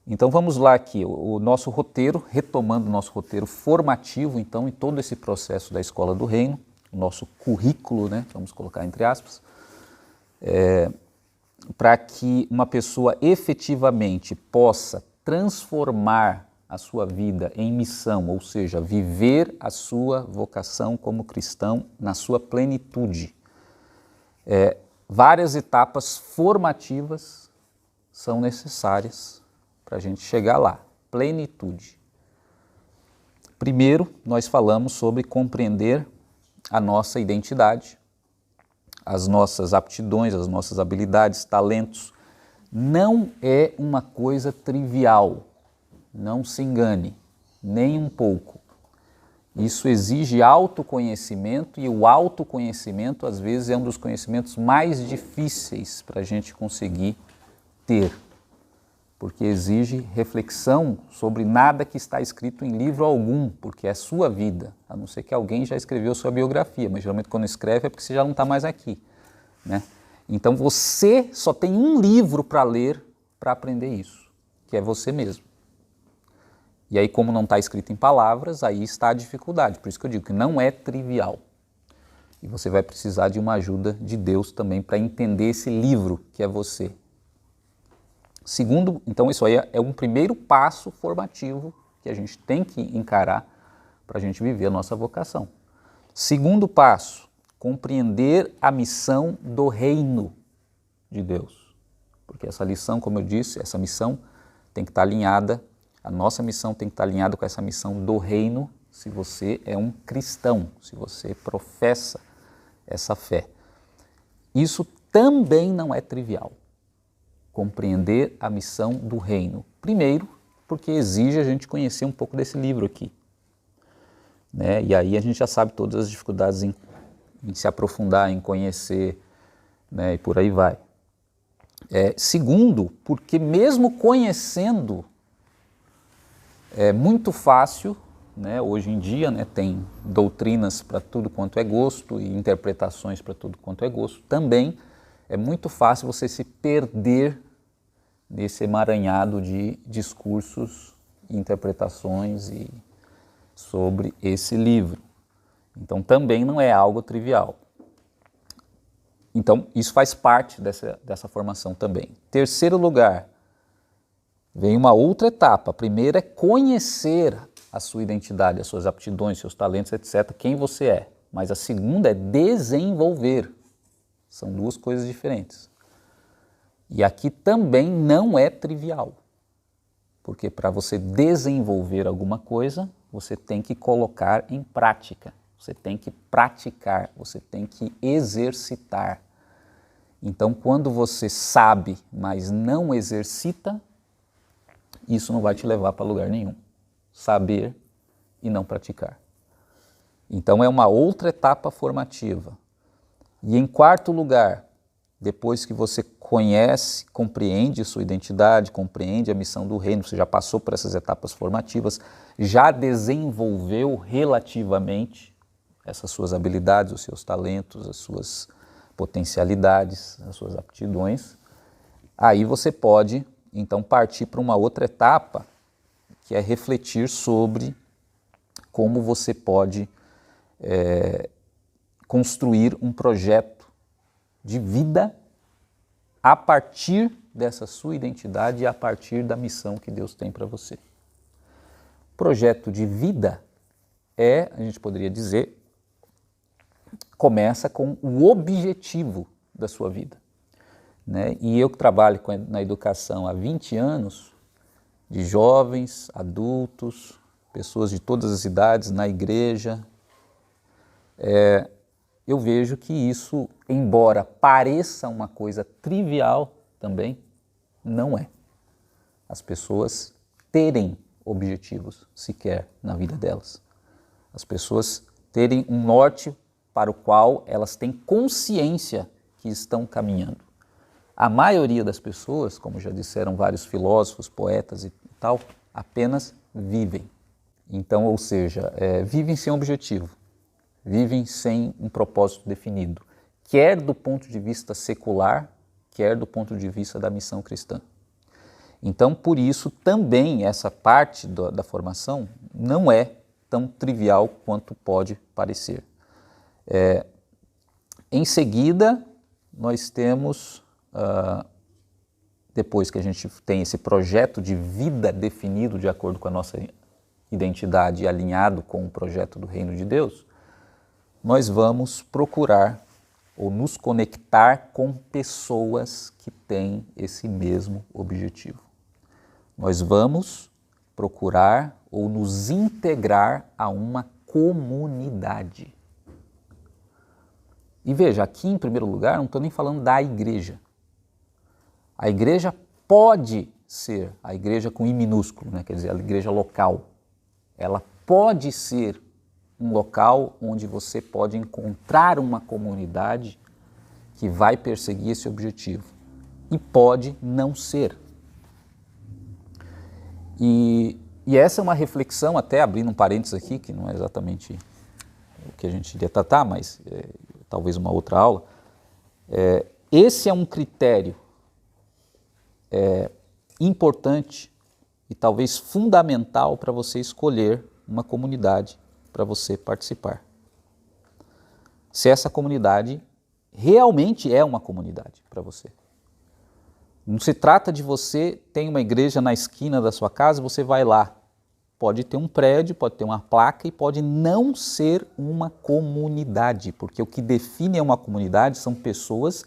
Então vamos lá aqui, o nosso roteiro, retomando o nosso roteiro formativo, então, em todo esse processo da Escola do Reino, o nosso currículo, né, vamos colocar entre aspas, para que uma pessoa efetivamente possa transformar a sua vida em missão, ou seja, viver a sua vocação como cristão na sua plenitude. Várias etapas formativas são necessárias para a gente chegar lá, plenitude. Primeiro, nós falamos sobre compreender a nossa identidade, as nossas aptidões, as nossas habilidades, talentos. Não é uma coisa trivial, não se engane, nem um pouco. Isso exige autoconhecimento e o autoconhecimento, às vezes, é um dos conhecimentos mais difíceis para a gente conseguir ter, porque exige reflexão sobre nada que está escrito em livro algum, porque é sua vida, a não ser que alguém já escreveu sua biografia, mas geralmente quando escreve é porque você já não está mais aqui, né? Então você só tem um livro para ler para aprender isso, que é você mesmo. E aí, como não está escrito em palavras, aí está a dificuldade, por isso que eu digo que não é trivial. E você vai precisar de uma ajuda de Deus também para entender esse livro que é você. Segundo, então isso aí é um primeiro passo formativo que a gente tem que encarar para a gente viver a nossa vocação. Segundo passo, compreender a missão do reino de Deus. Porque essa lição, como eu disse, essa missão tem que estar alinhada, a nossa missão tem que estar alinhada com essa missão do reino, se você é um cristão, se você professa essa fé. Isso também não é trivial. Compreender a missão do reino. Primeiro, porque exige a gente conhecer um pouco desse livro aqui, né? E aí a gente já sabe todas as dificuldades em se aprofundar, em conhecer, né? E por aí vai. Segundo, porque mesmo conhecendo, é muito fácil, né? Hoje em dia, né, tem doutrinas para tudo quanto é gosto e interpretações para tudo quanto é gosto, também é muito fácil você se perder nesse emaranhado de discursos e interpretações sobre esse livro. Então também não é algo trivial. Então isso faz parte dessa formação também. Terceiro lugar, vem uma outra etapa. A primeira é conhecer a sua identidade, as suas aptidões, seus talentos, etc., quem você é. Mas a segunda é desenvolver. São duas coisas diferentes. E aqui também não é trivial, porque para você desenvolver alguma coisa, você tem que colocar em prática, você tem que praticar, você tem que exercitar. Então, quando você sabe, mas não exercita, isso não vai te levar para lugar nenhum. Saber e não praticar. Então, é uma outra etapa formativa. E em quarto lugar, depois que você conhece, compreende sua identidade, compreende a missão do reino, você já passou por essas etapas formativas, já desenvolveu relativamente essas suas habilidades, os seus talentos, as suas potencialidades, as suas aptidões, aí você pode então partir para uma outra etapa, que é refletir sobre como você pode construir um projeto de vida a partir dessa sua identidade e a partir da missão que Deus tem para você. Projeto de vida a gente poderia dizer, começa com o objetivo da sua vida, né? E eu que trabalho na educação há 20 anos, de jovens, adultos, pessoas de todas as idades, na igreja, eu vejo que isso, embora pareça uma coisa trivial também, não é. As pessoas terem objetivos sequer na vida delas. As pessoas terem um norte para o qual elas têm consciência que estão caminhando. A maioria das pessoas, como já disseram vários filósofos, poetas e tal, apenas vivem. Então, ou seja, vivem sem objetivo. Vivem sem um propósito definido, quer do ponto de vista secular, quer do ponto de vista da missão cristã. Então, por isso, também essa parte da formação não é tão trivial quanto pode parecer. Em seguida, nós temos, depois que a gente tem esse projeto de vida definido de acordo com a nossa identidade e alinhado com o projeto do Reino de Deus, nós vamos procurar ou nos conectar com pessoas que têm esse mesmo objetivo. Nós vamos procurar ou nos integrar a uma comunidade. E veja, aqui em primeiro lugar, não estou nem falando da igreja. A igreja pode ser, a igreja com I minúsculo, né? Quer dizer, a igreja local. Ela pode ser um local onde você pode encontrar uma comunidade que vai perseguir esse objetivo. E pode não ser. E essa é uma reflexão, até abrindo um parênteses aqui, que não é exatamente o que a gente iria tratar, mas talvez uma outra aula. Esse é um critério importante e talvez fundamental para você escolher uma comunidade para você participar. Se essa comunidade realmente é uma comunidade para você. Não se trata de você ter uma igreja na esquina da sua casa, você vai lá. Pode ter um prédio, pode ter uma placa e pode não ser uma comunidade, porque o que define uma comunidade são pessoas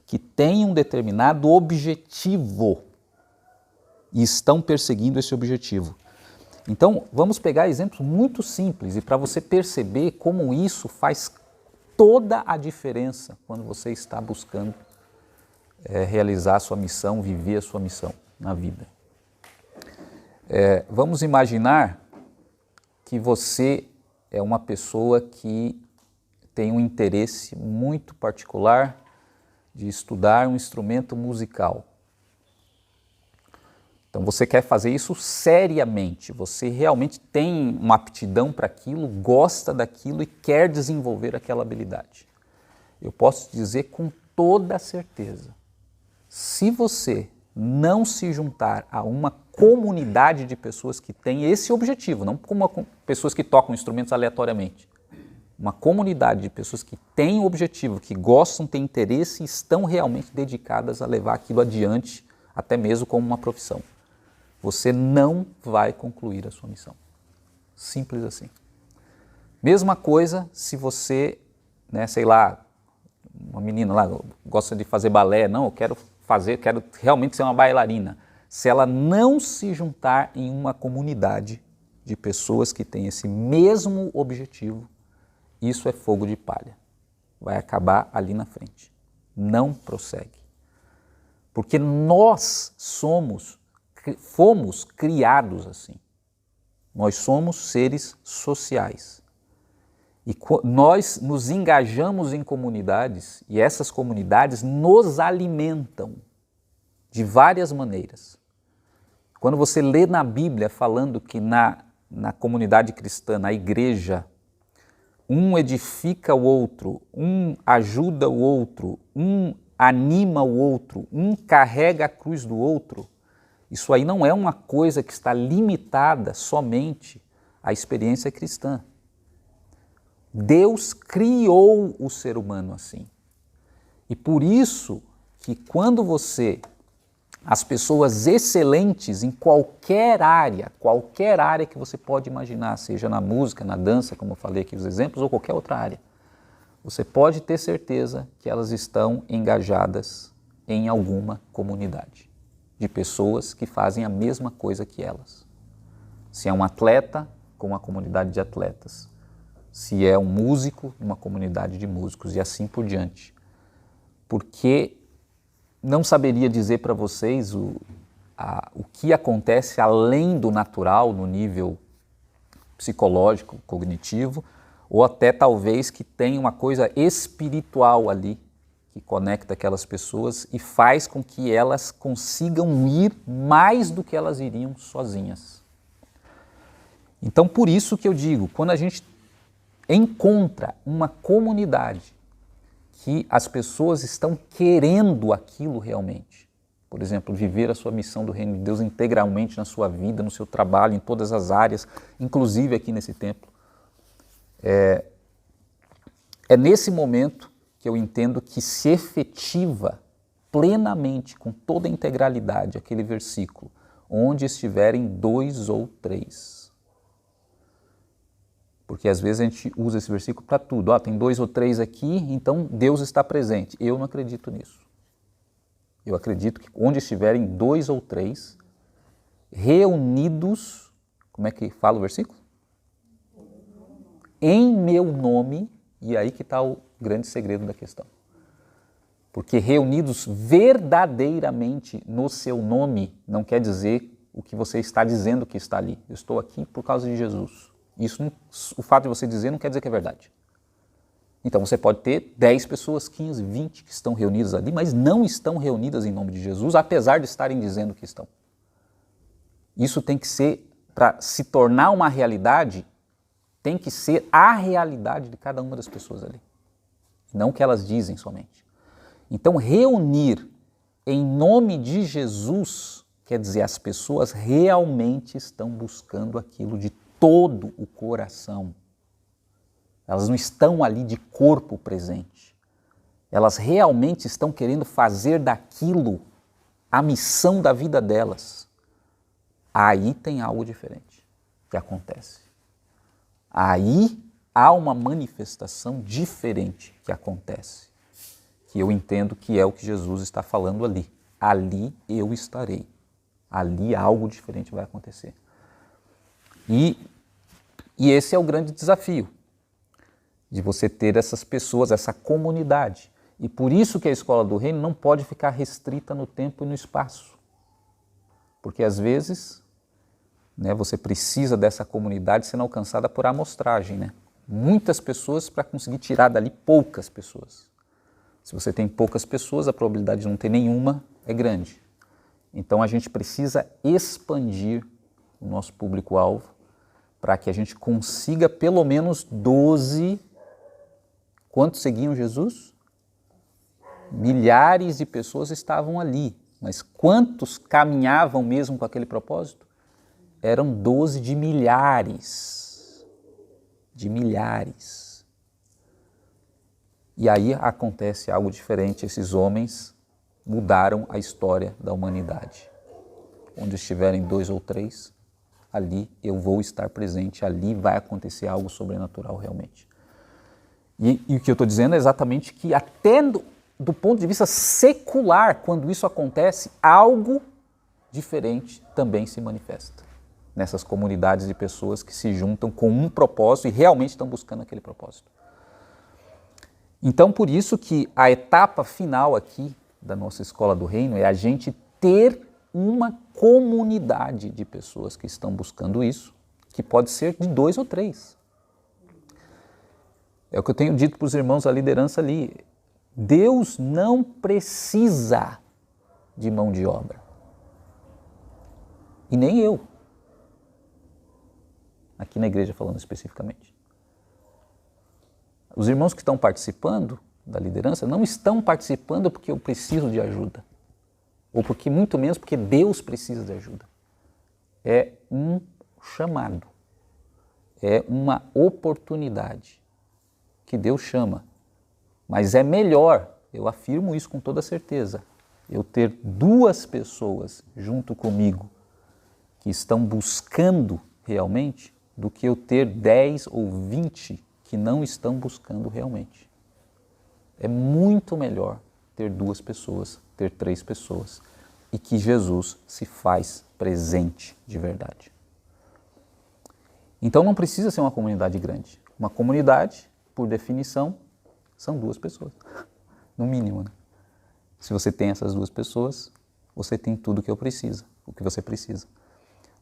que têm um determinado objetivo e estão perseguindo esse objetivo. Então, vamos pegar exemplos muito simples e para você perceber como isso faz toda a diferença quando você está buscando realizar a sua missão, viver a sua missão na vida. Vamos imaginar que você é uma pessoa que tem um interesse muito particular de estudar um instrumento musical. Então você quer fazer isso seriamente, você realmente tem uma aptidão para aquilo, gosta daquilo e quer desenvolver aquela habilidade. Eu posso dizer com toda certeza, se você não se juntar a uma comunidade de pessoas que têm esse objetivo, não como pessoas que tocam instrumentos aleatoriamente, uma comunidade de pessoas que têm o objetivo, que gostam, têm interesse e estão realmente dedicadas a levar aquilo adiante, até mesmo como uma profissão. Você não vai concluir a sua missão. Simples assim. Mesma coisa se você, sei lá, uma menina lá gosta de fazer balé, não, eu quero realmente ser uma bailarina. Se ela não se juntar em uma comunidade de pessoas que têm esse mesmo objetivo, isso é fogo de palha. Vai acabar ali na frente. Não prossegue. Porque nós fomos criados assim. Nós somos seres sociais. E nós nos engajamos em comunidades e essas comunidades nos alimentam de várias maneiras. Quando você lê na Bíblia falando que na comunidade cristã, na igreja, um edifica o outro, um ajuda o outro, um anima o outro, um carrega a cruz do outro, isso aí não é uma coisa que está limitada somente à experiência cristã. Deus criou o ser humano assim. E por isso que quando as pessoas excelentes em qualquer área que você pode imaginar, seja na música, na dança, como eu falei aqui os exemplos, ou qualquer outra área, você pode ter certeza que elas estão engajadas em alguma comunidade de pessoas que fazem a mesma coisa que elas. Se é um atleta, com uma comunidade de atletas. Se é um músico, uma comunidade de músicos e assim por diante. Porque não saberia dizer para vocês o que acontece além do natural, no nível psicológico, cognitivo, ou até talvez que tem uma coisa espiritual ali, que conecta aquelas pessoas e faz com que elas consigam ir mais do que elas iriam sozinhas. Então, por isso que eu digo, quando a gente encontra uma comunidade que as pessoas estão querendo aquilo realmente, por exemplo, viver a sua missão do reino de Deus integralmente na sua vida, no seu trabalho, em todas as áreas, inclusive aqui nesse templo. É nesse momento que eu entendo que se efetiva plenamente, com toda a integralidade, aquele versículo, onde estiverem 2 ou 3. Porque às vezes a gente usa esse versículo para tudo. Tem 2 ou 3 aqui, então Deus está presente. Eu não acredito nisso. Eu acredito que onde estiverem 2 ou 3 reunidos, como é que fala o versículo? Em meu nome, e aí que está o grande segredo da questão. Porque reunidos verdadeiramente no seu nome não quer dizer o que você está dizendo que está ali. Eu estou aqui por causa de Jesus. O fato de você dizer não quer dizer que é verdade. Então você pode ter 10 pessoas, 15, 20 que estão reunidas ali, mas não estão reunidas em nome de Jesus, apesar de estarem dizendo que estão. Isso tem que ser, para se tornar uma realidade, tem que ser a realidade de cada uma das pessoas ali. Não o que elas dizem somente. Então, reunir em nome de Jesus, quer dizer, as pessoas realmente estão buscando aquilo de todo o coração. Elas não estão ali de corpo presente. Elas realmente estão querendo fazer daquilo a missão da vida delas. Aí tem algo diferente que acontece. Aí há uma manifestação diferente que acontece, que eu entendo que é o que Jesus está falando ali. Ali eu estarei. Ali algo diferente vai acontecer. E esse é o grande desafio, de você ter essas pessoas, essa comunidade. E por isso que a escola do reino não pode ficar restrita no tempo e no espaço. Porque às vezes, você precisa dessa comunidade sendo alcançada por amostragem. Muitas pessoas para conseguir tirar dali poucas pessoas. Se você tem poucas pessoas, a probabilidade de não ter nenhuma é grande. Então a gente precisa expandir o nosso público-alvo para que a gente consiga pelo menos 12. Quantos seguiam Jesus? Milhares de pessoas estavam ali, mas quantos caminhavam mesmo com aquele propósito? Eram 12 de milhares. De milhares. E aí acontece algo diferente, esses homens mudaram a história da humanidade. Onde estiverem 2 ou 3, ali eu vou estar presente, ali vai acontecer algo sobrenatural realmente. E o que eu estou dizendo é exatamente que até do ponto de vista secular, quando isso acontece, algo diferente também se manifesta nessas comunidades de pessoas que se juntam com um propósito e realmente estão buscando aquele propósito. Então, por isso que a etapa final aqui da nossa Escola do Reino é a gente ter uma comunidade de pessoas que estão buscando isso, que pode ser de 2 ou 3. É o que eu tenho dito para os irmãos da liderança ali. Deus não precisa de mão de obra. E nem eu. Aqui na igreja falando especificamente. Os irmãos que estão participando da liderança não estão participando porque eu preciso de ajuda. Ou porque, muito menos, porque Deus precisa de ajuda. É um chamado. É uma oportunidade que Deus chama. Mas é melhor, eu afirmo isso com toda certeza, eu ter 2 pessoas junto comigo que estão buscando realmente, do que eu ter 10 ou 20 que não estão buscando realmente. É muito melhor ter 2 pessoas, ter 3 pessoas, e que Jesus se faz presente de verdade. Então não precisa ser uma comunidade grande. Uma comunidade, por definição, são 2 pessoas, no mínimo. Se você tem essas 2 pessoas, você tem tudo o que você precisa.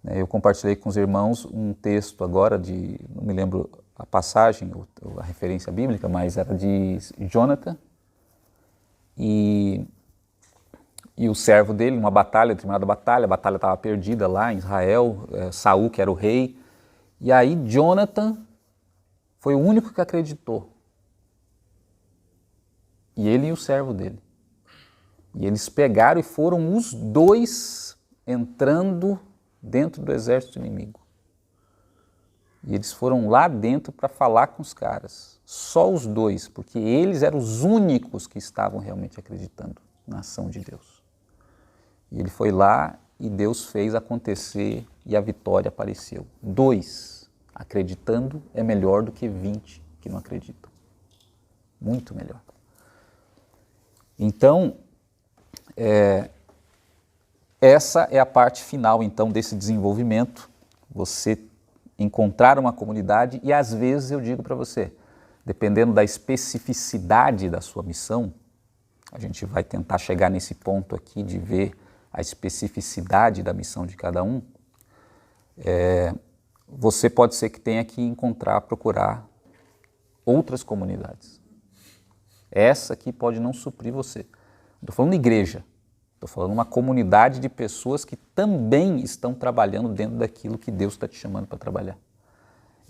Eu compartilhei com os irmãos um texto agora não me lembro a passagem, a referência bíblica, mas era de Jonathan e o servo dele, numa determinada batalha, a batalha estava perdida lá em Israel, Saul, que era o rei, e aí Jonathan foi o único que acreditou. E ele e o servo dele. E eles pegaram e foram os dois entrando dentro do exército inimigo. E eles foram lá dentro para falar com os caras, só os dois, porque eles eram os únicos que estavam realmente acreditando na ação de Deus. E ele foi lá e Deus fez acontecer e a vitória apareceu. 2 acreditando é melhor do que 20 que não acreditam. Muito melhor. Então, essa é a parte final, então, desse desenvolvimento. Você encontrar uma comunidade e, às vezes, eu digo para você, dependendo da especificidade da sua missão, a gente vai tentar chegar nesse ponto aqui de ver a especificidade da missão de cada um, você pode ser que tenha que procurar outras comunidades. Essa aqui pode não suprir você. Estou falando de igreja, estou falando de uma comunidade de pessoas que também estão trabalhando dentro daquilo que Deus está te chamando para trabalhar.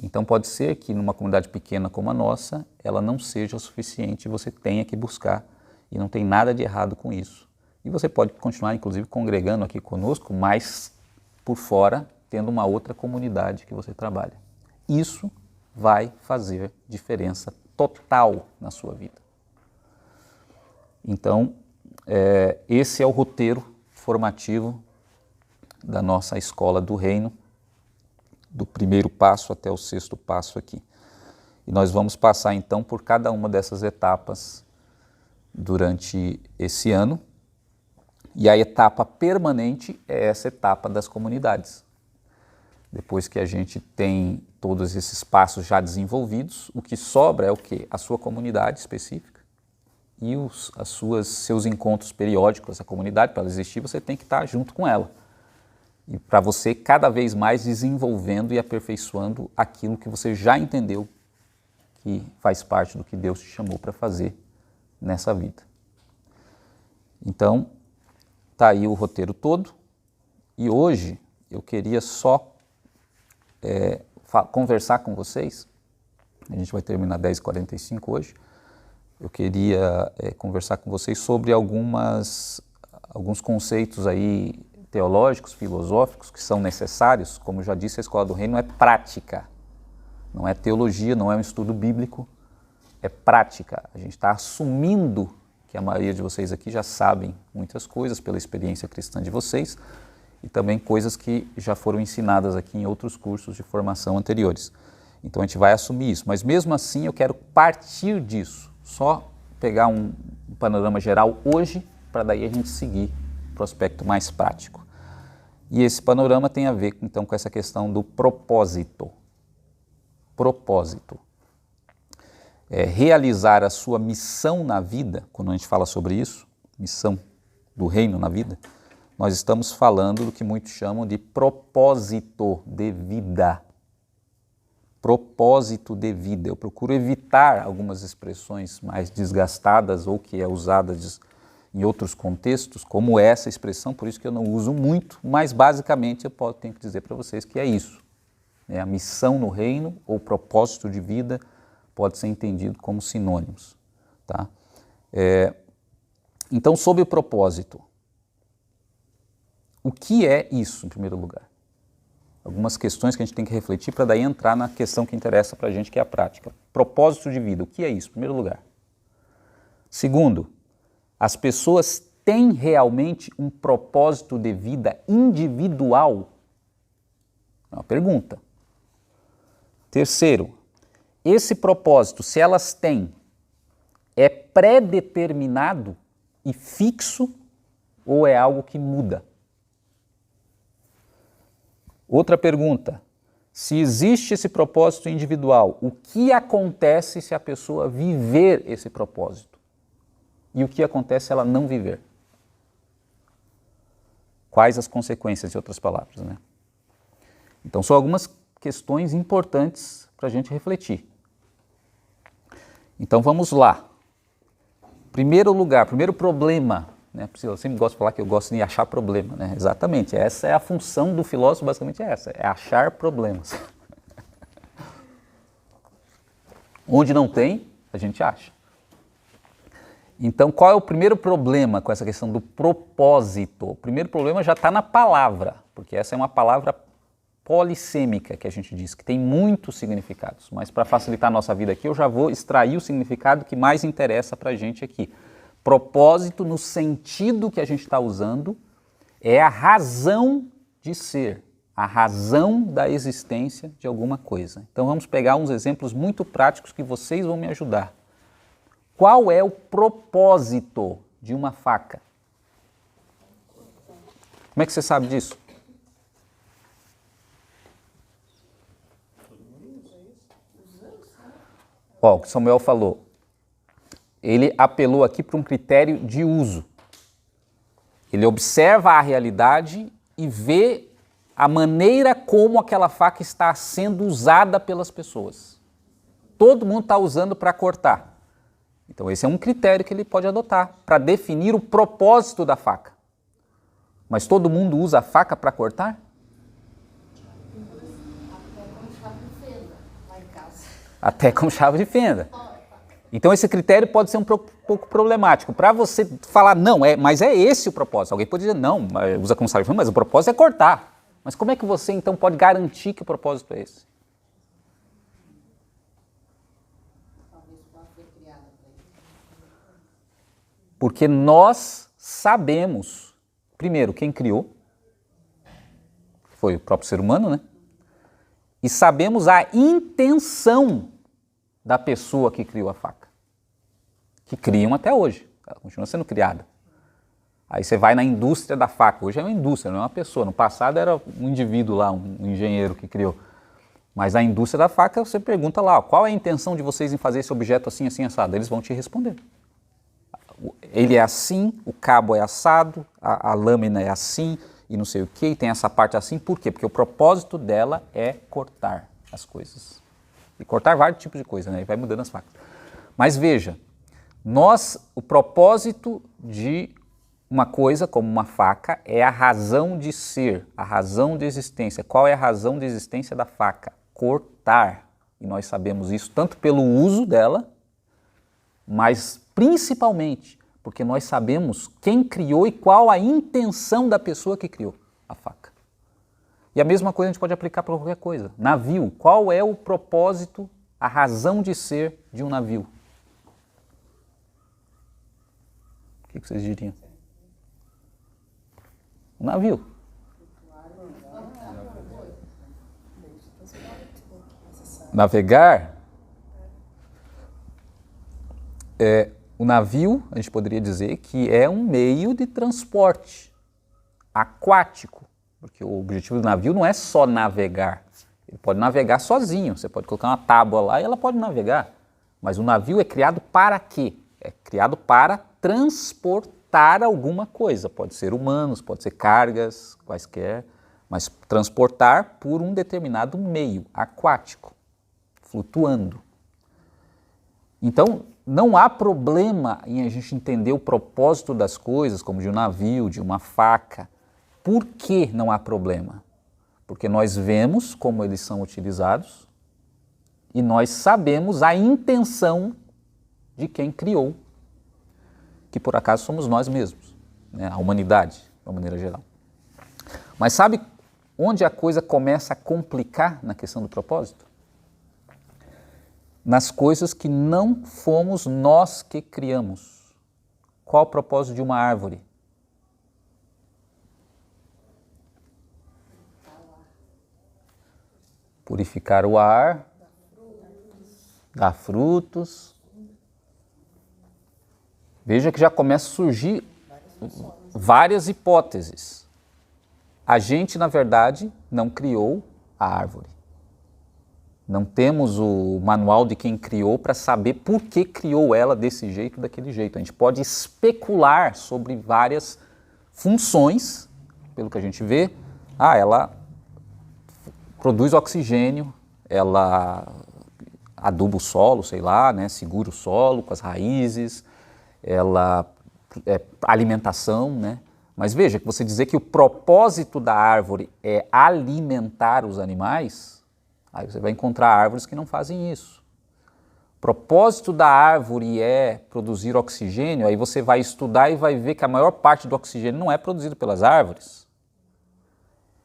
Então pode ser que numa comunidade pequena como a nossa, ela não seja o suficiente e você tenha que buscar, e não tem nada de errado com isso. E você pode continuar, inclusive, congregando aqui conosco, mas por fora, tendo uma outra comunidade que você trabalha. Isso vai fazer diferença total na sua vida. Então, esse é o roteiro formativo da nossa escola do reino, do primeiro passo até o 6º passo aqui. E nós vamos passar então por cada uma dessas etapas durante esse ano. E a etapa permanente é essa etapa das comunidades. Depois que a gente tem todos esses passos já desenvolvidos, o que sobra é o quê? A sua comunidade específica e seus encontros periódicos. A comunidade, para ela existir, você tem que estar junto com ela. E para você cada vez mais desenvolvendo e aperfeiçoando aquilo que você já entendeu que faz parte do que Deus te chamou para fazer nessa vida. Então, está aí o roteiro todo, e hoje eu queria só conversar com vocês. A gente vai terminar 10h45 hoje. Eu queria conversar com vocês sobre alguns conceitos aí teológicos, filosóficos, que são necessários. Como já disse, a Escola do Reino é prática, não é teologia, não é um estudo bíblico, é prática. A gente está assumindo que a maioria de vocês aqui já sabem muitas coisas pela experiência cristã de vocês e também coisas que já foram ensinadas aqui em outros cursos de formação anteriores. Então a gente vai assumir isso, mas mesmo assim eu quero partir disso, só pegar um panorama geral hoje, para daí a gente seguir para o aspecto mais prático. E esse panorama tem a ver então com essa questão do propósito. Propósito. Realizar a sua missão na vida, quando a gente fala sobre isso, missão do reino na vida, nós estamos falando do que muitos chamam de propósito de vida. Propósito de vida. Eu procuro evitar algumas expressões mais desgastadas ou que é usada em outros contextos, como essa expressão, por isso que eu não uso muito, mas basicamente eu tenho que dizer para vocês que é isso. A missão no reino ou propósito de vida pode ser entendido como sinônimos. Tá? Então, sobre o propósito, o que é isso, em primeiro lugar? Algumas questões que a gente tem que refletir para daí entrar na questão que interessa para a gente, que é a prática. Propósito de vida, o que é isso, em primeiro lugar? Segundo, as pessoas têm realmente um propósito de vida individual? É uma pergunta. Terceiro, esse propósito, se elas têm, é pré-determinado e fixo ou é algo que muda? Outra pergunta, se existe esse propósito individual, o que acontece se a pessoa viver esse propósito? E o que acontece se ela não viver? Quais as consequências, em outras palavras, né? Então, são algumas questões importantes para a gente refletir. Então, vamos lá. Primeiro lugar, primeiro problema, né? Eu sempre gosto de falar que eu gosto de achar problema, né? Exatamente, essa é a função do filósofo, basicamente é essa, é achar problemas. Onde não tem, a gente acha. Então, qual é o primeiro problema com essa questão do propósito? O primeiro problema já está na palavra, porque essa é uma palavra polissêmica que a gente diz, que tem muitos significados. Mas para facilitar a nossa vida aqui, eu já vou extrair o significado que mais interessa para a gente aqui. Propósito, no sentido que a gente está usando, é a razão de ser, a razão da existência de alguma coisa. Então vamos pegar uns exemplos muito práticos que vocês vão me ajudar. Qual é o propósito de uma faca? Como é que você sabe disso? Ó, o que Samuel falou, ele apelou aqui para um critério de uso. Ele observa a realidade e vê a maneira como aquela faca está sendo usada pelas pessoas. Todo mundo está usando para cortar. Então esse é um critério que ele pode adotar para definir o propósito da faca. Mas todo mundo usa a faca para cortar? Até com chave de fenda. Então esse critério pode ser um pouco problemático. Para você falar, não, mas é esse o propósito. Alguém pode dizer, não, usa como chave de fenda, mas o propósito é cortar. Mas como é que você então pode garantir que o propósito é esse? Porque nós sabemos, primeiro, quem criou, foi o próprio ser humano, né? E sabemos a intenção da pessoa que criou a faca. Que criam até hoje, ela continua sendo criada. Aí você vai na indústria da faca, hoje é uma indústria, não é uma pessoa. No passado era um indivíduo lá, um engenheiro que criou. Mas a indústria da faca, você pergunta lá, qual é a intenção de vocês em fazer esse objeto assim, assim, assado? Eles vão te responder. Ele é assim, o cabo é assado, a lâmina é assim, e não sei o que, e tem essa parte assim. Por quê? Porque o propósito dela é cortar as coisas. E cortar vários tipos de coisa, né? E vai mudando as facas. Mas veja, o propósito de uma coisa como uma faca é a razão de ser, a razão de existência. Qual é a razão de existência da faca? Cortar. E nós sabemos isso tanto pelo uso dela, mas principalmente porque nós sabemos quem criou e qual a intenção da pessoa que criou a faca. E a mesma coisa a gente pode aplicar para qualquer coisa. Navio, qual é o propósito, a razão de ser de um navio? O que vocês diriam? Um navio. Navegar? O navio, a gente poderia dizer que é um meio de transporte aquático, porque o objetivo do navio não é só navegar. Ele pode navegar sozinho, você pode colocar uma tábua lá e ela pode navegar. Mas o navio é criado para quê? É criado para transportar alguma coisa. Pode ser humanos, pode ser cargas, quaisquer, mas transportar por um determinado meio aquático, flutuando. Então, não há problema em a gente entender o propósito das coisas, como de um navio, de uma faca. Por que não há problema? Porque nós vemos como eles são utilizados e nós sabemos a intenção de quem criou, que por acaso somos nós mesmos, né? A humanidade, de uma maneira geral. Mas sabe onde a coisa começa a complicar na questão do propósito? Nas coisas que não fomos nós que criamos. Qual o propósito de uma árvore? Purificar o ar, dar frutos. Veja que já começa a surgir várias hipóteses. A gente, na verdade, não criou a árvore. Não temos o manual de quem criou para saber por que criou ela desse jeito, daquele jeito. A gente pode especular sobre várias funções, pelo que a gente vê. Ela produz oxigênio, ela aduba o solo, sei lá, né? Segura o solo com as raízes, ela é alimentação, né? Mas veja, que você dizer que o propósito da árvore é alimentar os animais, aí você vai encontrar árvores que não fazem isso. propósito da árvore é produzir oxigênio, aí você vai estudar e vai ver que a maior parte do oxigênio não é produzido pelas árvores.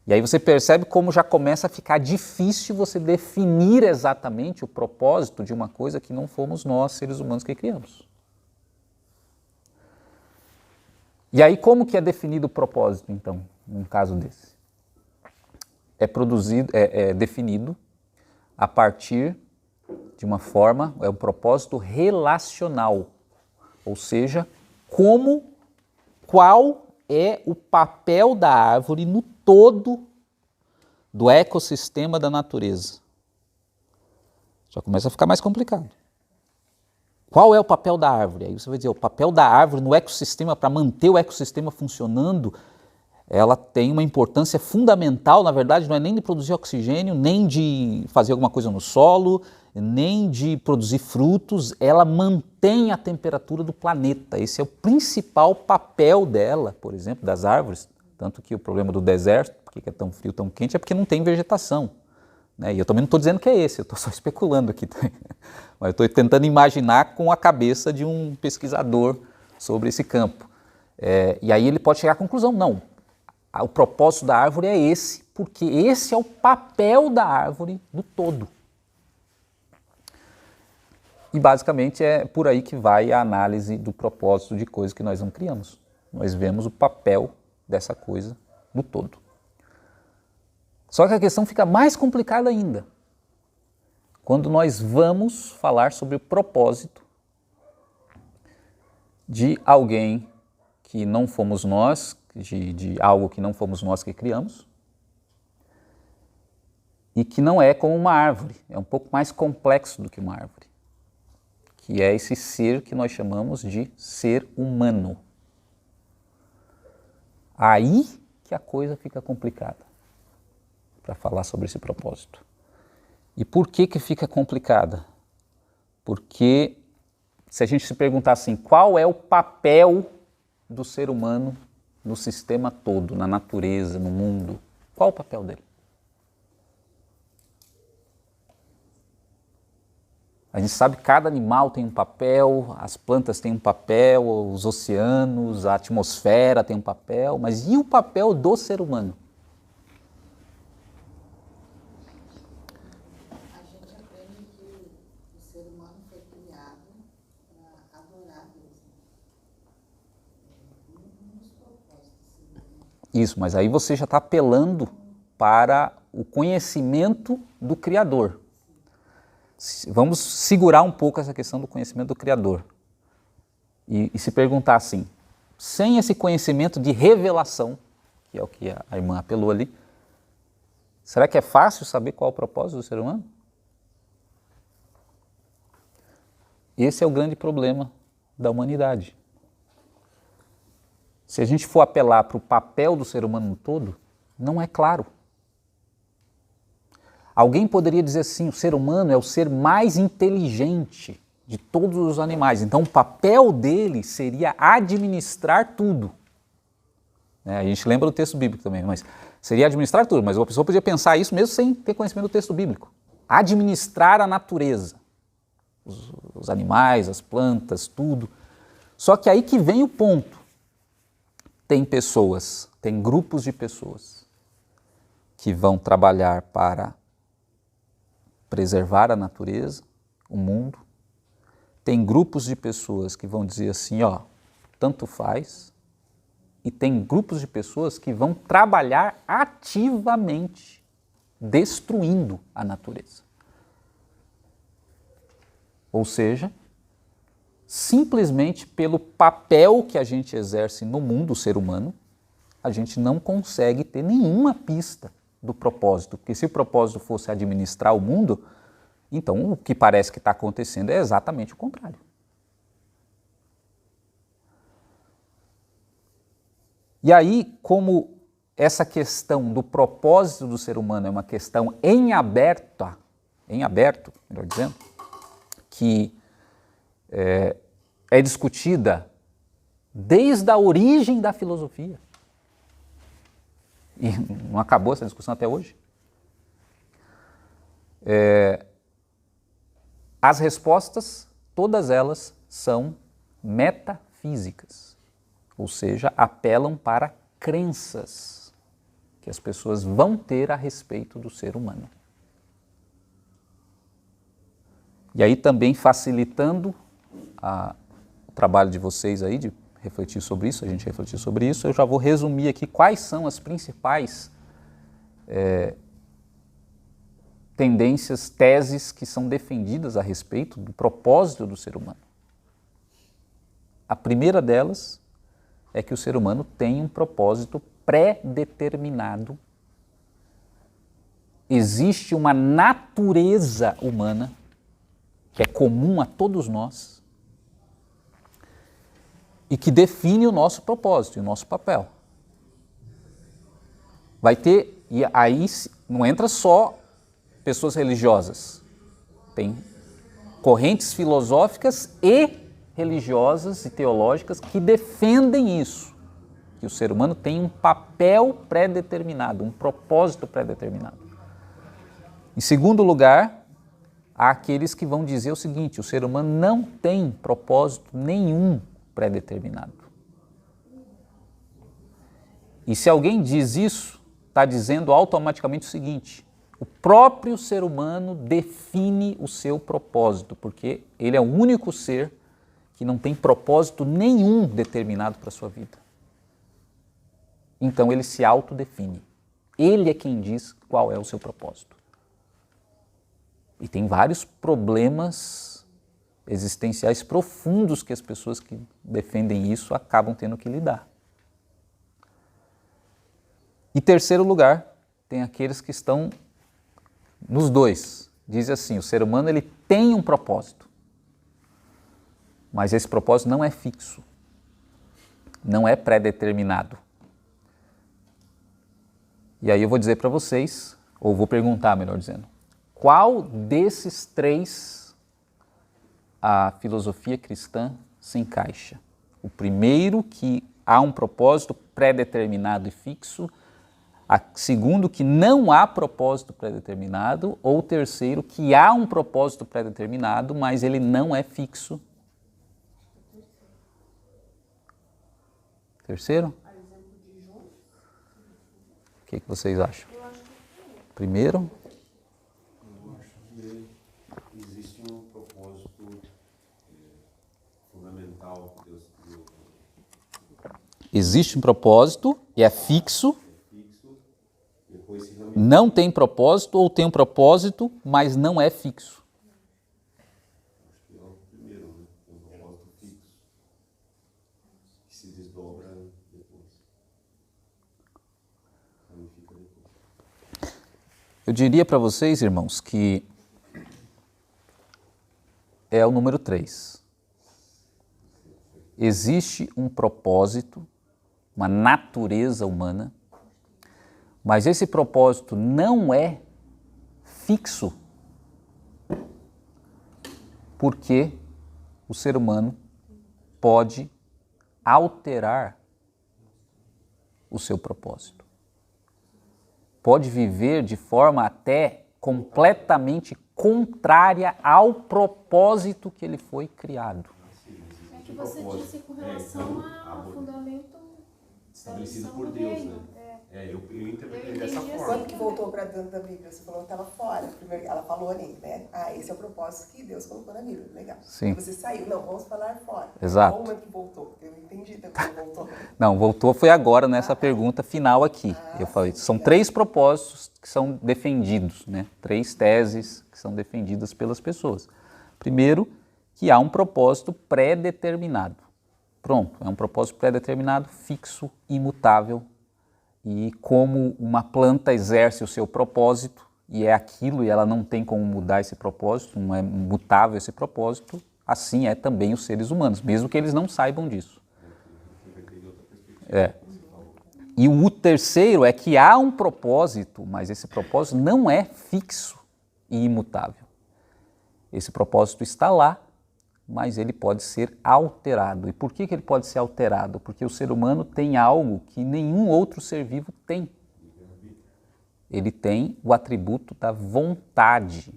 E aí você percebe como já começa a ficar difícil você definir exatamente o propósito de uma coisa que não fomos nós, seres humanos, que criamos. E aí como que é definido o propósito, então, num caso desse? É definido a partir de uma forma, é um propósito relacional, ou seja, qual é o papel da árvore no todo do ecossistema da natureza. Já começa a ficar mais complicado. Qual é o papel da árvore? Aí você vai dizer, o papel da árvore no ecossistema, para manter o ecossistema funcionando, ela tem uma importância fundamental, na verdade, não é nem de produzir oxigênio, nem de fazer alguma coisa no solo, nem de produzir frutos, ela mantém a temperatura do planeta. Esse é o principal papel dela, por exemplo, das árvores. Tanto que o problema do deserto, porque é tão frio, tão quente, é porque não tem vegetação. Né? E eu também não estou dizendo que é esse, eu estou só especulando aqui. Mas eu estou tentando imaginar com a cabeça de um pesquisador sobre esse campo. E aí ele pode chegar à conclusão, não, o propósito da árvore é esse, porque esse é o papel da árvore no todo. E basicamente é por aí que vai a análise do propósito de coisas que nós não criamos. Nós vemos o papel dessa coisa no todo. Só que a questão fica mais complicada ainda quando nós vamos falar sobre o propósito de alguém que não fomos nós, de algo que não fomos nós que criamos, e que não é como uma árvore, é um pouco mais complexo do que uma árvore, que é esse ser que nós chamamos de ser humano. Aí que a coisa fica complicada para falar sobre esse propósito. E por que fica complicada? Porque se a gente se perguntar assim, qual é o papel do ser humano no sistema todo, na natureza, no mundo, qual o papel dele? A gente sabe que cada animal tem um papel, as plantas têm um papel, os oceanos, a atmosfera tem um papel, mas e o papel do ser humano? A gente aprende que o ser humano foi criado para adorar Deus. Um dos propósitos. Isso, mas aí você já está apelando para o conhecimento do Criador. Vamos segurar um pouco essa questão do conhecimento do Criador e se perguntar assim, sem esse conhecimento de revelação, que é o que a irmã apelou ali, será que é fácil saber qual é o propósito do ser humano? Esse é o grande problema da humanidade. Se a gente for apelar para o papel do ser humano no todo, não é claro. Alguém poderia dizer assim, o ser humano é o ser mais inteligente de todos os animais, então o papel dele seria administrar tudo. A gente lembra do texto bíblico também, mas seria administrar tudo, mas uma pessoa podia pensar isso mesmo sem ter conhecimento do texto bíblico. Administrar a natureza, os animais, as plantas, tudo. Só que aí que vem o ponto. Tem pessoas, tem grupos de pessoas que vão trabalhar para preservar a natureza, o mundo. Tem grupos de pessoas que vão dizer assim, ó, tanto faz. E tem grupos de pessoas que vão trabalhar ativamente, destruindo a natureza. Ou seja, simplesmente pelo papel que a gente exerce no mundo, o ser humano, a gente não consegue ter nenhuma pista do propósito, porque se o propósito fosse administrar o mundo, então o que parece que está acontecendo é exatamente o contrário. E aí, como essa questão do propósito do ser humano é uma questão em aberto, melhor dizendo, que é discutida desde a origem da filosofia, e não acabou essa discussão até hoje, As respostas, todas elas, são metafísicas, ou seja, apelam para crenças que as pessoas vão ter a respeito do ser humano. E aí também facilitando o trabalho de vocês aí, de refletir sobre isso, a gente refletir sobre isso, eu já vou resumir aqui quais são as principais tendências, teses que são defendidas a respeito do propósito do ser humano. A primeira delas é que o ser humano tem um propósito pré-determinado. Existe uma natureza humana que é comum a todos nós e que define o nosso propósito e o nosso papel. Vai ter, e aí não entra só pessoas religiosas, tem correntes filosóficas e religiosas e teológicas que defendem isso, que o ser humano tem um papel pré-determinado, um propósito pré-determinado. Em segundo lugar, há aqueles que vão dizer o seguinte: o ser humano não tem propósito nenhum pré-determinado. E se alguém diz isso, está dizendo automaticamente o seguinte: o próprio ser humano define o seu propósito, porque ele é o único ser que não tem propósito nenhum determinado para a sua vida. Então ele se autodefine. Ele é quem diz qual é o seu propósito. E tem vários problemas existenciais profundos que as pessoas que defendem isso acabam tendo que lidar. Em terceiro lugar, tem aqueles que estão nos dois. Diz assim: o ser humano ele tem um propósito, mas esse propósito não é fixo, não é pré-determinado. E aí eu vou dizer para vocês, ou vou perguntar, melhor dizendo, qual desses três a filosofia cristã se encaixa? O primeiro, que há um propósito pré-determinado e fixo; segundo, que não há propósito pré-determinado; ou terceiro, que há um propósito pré-determinado, mas ele não é fixo? Terceiro? O que vocês acham? Primeiro? Eu acho que existe um propósito fundamental que Deus criou. Existe um propósito e é fixo. Depois se Não tem propósito, ou tem um propósito, mas não é fixo. Acho que é o primeiro, né? Tem um propósito fixo que se desdobra depois. Ramifica depois. Eu diria para vocês, irmãos, que é o número 3. Existe um propósito, uma natureza humana, mas esse propósito não é fixo, porque o ser humano pode alterar o seu propósito. Pode viver de forma até completamente contrária ao propósito que ele foi criado. É que você disse com relação ao fundamento Estabelecido por Deus, né? Eu interpretei dessa entendi forma. Quando que voltou para dentro da Bíblia? Você falou que estava fora. Primeiro, ela falou ali, né? Esse é o propósito que Deus colocou na Bíblia. Legal. Sim. Você saiu. Não, vamos falar fora. Exato. Qual momento que voltou? Porque eu não entendi também que voltou. Não, voltou foi agora nessa pergunta final aqui. Eu falei, são 3 propósitos que são defendidos, né? 3 teses que são defendidas pelas pessoas. Primeiro, que há um propósito pré-determinado. Pronto, é um propósito pré-determinado, fixo, imutável. E como uma planta exerce o seu propósito, e é aquilo, e ela não tem como mudar esse propósito, não é mutável esse propósito, assim é também os seres humanos, mesmo que eles não saibam disso. E o terceiro é que há um propósito, mas esse propósito não é fixo e imutável. Esse propósito está lá, mas ele pode ser alterado. E por que ele pode ser alterado? Porque o ser humano tem algo que nenhum outro ser vivo tem. Ele tem o atributo da vontade.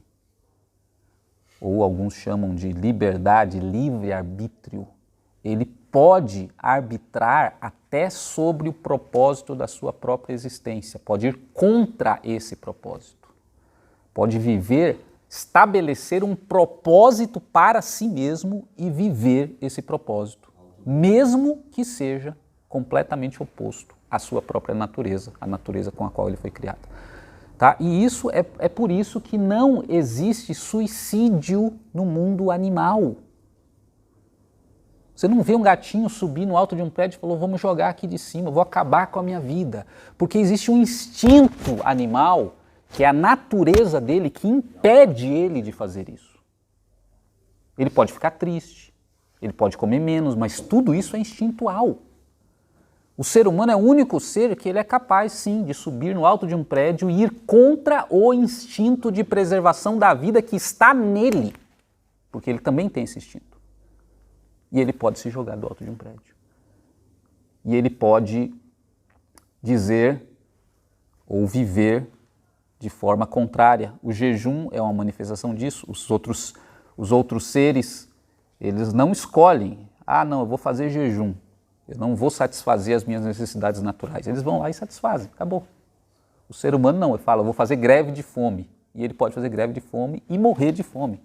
ou alguns chamam de liberdade, livre-arbítrio, ele pode arbitrar até sobre o propósito da sua própria existência, pode ir contra esse propósito, pode viver, estabelecer um propósito para si mesmo e viver esse propósito, mesmo que seja completamente oposto à sua própria natureza, a natureza com a qual ele foi criado. Tá? E isso é por isso que não existe suicídio no mundo animal. Você não vê um gatinho subir no alto de um prédio e falou, vamos jogar aqui de cima, vou acabar com a minha vida. Porque existe um instinto animal, que é a natureza dele, que impede ele de fazer isso. Ele pode ficar triste, ele pode comer menos, mas tudo isso é instintual. O ser humano é o único ser que ele é capaz, sim, de subir no alto de um prédio e ir contra o instinto de preservação da vida que está nele, porque ele também tem esse instinto. E ele pode se jogar do alto de um prédio. E ele pode dizer ou viver de forma contrária. O jejum é uma manifestação disso. Os outros seres, eles não escolhem. Ah, não, eu vou fazer jejum. Eu não vou satisfazer as minhas necessidades naturais. Eles vão lá e satisfazem. Acabou. O ser humano não. Ele fala, eu vou fazer greve de fome. E ele pode fazer greve de fome e morrer de fome.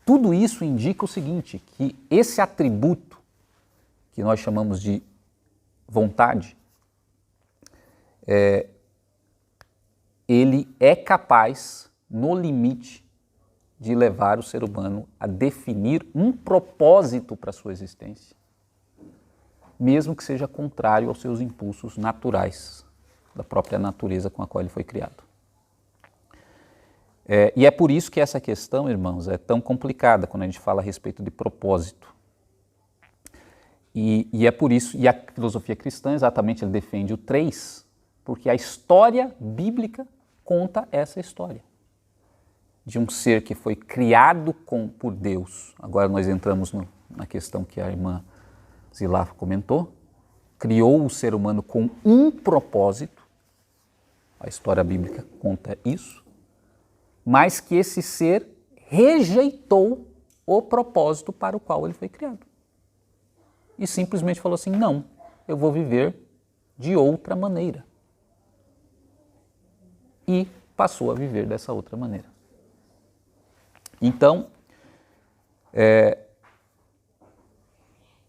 Tudo isso indica o seguinte, que esse atributo, que nós chamamos de vontade, ele é capaz, no limite, de levar o ser humano a definir um propósito para a sua existência, mesmo que seja contrário aos seus impulsos naturais, da própria natureza com a qual ele foi criado. E é por isso que essa questão, irmãos, é tão complicada quando a gente fala a respeito de propósito. E é por isso, e a filosofia cristã, exatamente, ele defende o 3, porque a história bíblica conta essa história. De um ser que foi criado por Deus. Agora nós entramos na questão que a irmã Zilá comentou. Criou o ser humano com um propósito. A história bíblica conta isso. Mas que esse ser rejeitou o propósito para o qual ele foi criado. E simplesmente falou assim, não, eu vou viver de outra maneira. E passou a viver dessa outra maneira. Então,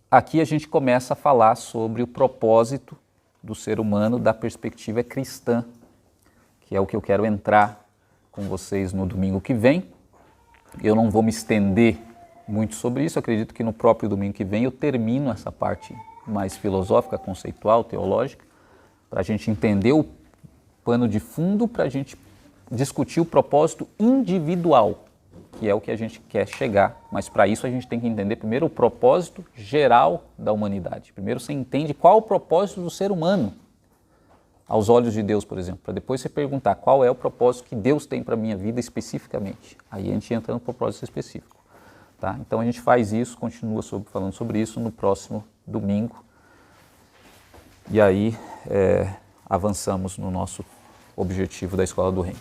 aqui a gente começa a falar sobre o propósito do ser humano da perspectiva cristã, que é o que eu quero entrar com vocês no domingo que vem. Eu não vou me estender muito sobre isso, acredito que no próprio domingo que vem eu termino essa parte mais filosófica, conceitual, teológica, para a gente entender o pano de fundo, para a gente discutir o propósito individual, que é o que a gente quer chegar, mas para isso a gente tem que entender primeiro o propósito geral da humanidade. Primeiro você entende qual é o propósito do ser humano, aos olhos de Deus, por exemplo, para depois você perguntar qual é o propósito que Deus tem para a minha vida especificamente. Aí a gente entra no propósito específico. Tá? Então a gente faz isso, continua falando sobre isso no próximo domingo. E aí avançamos no nosso objetivo da Escola do Reino.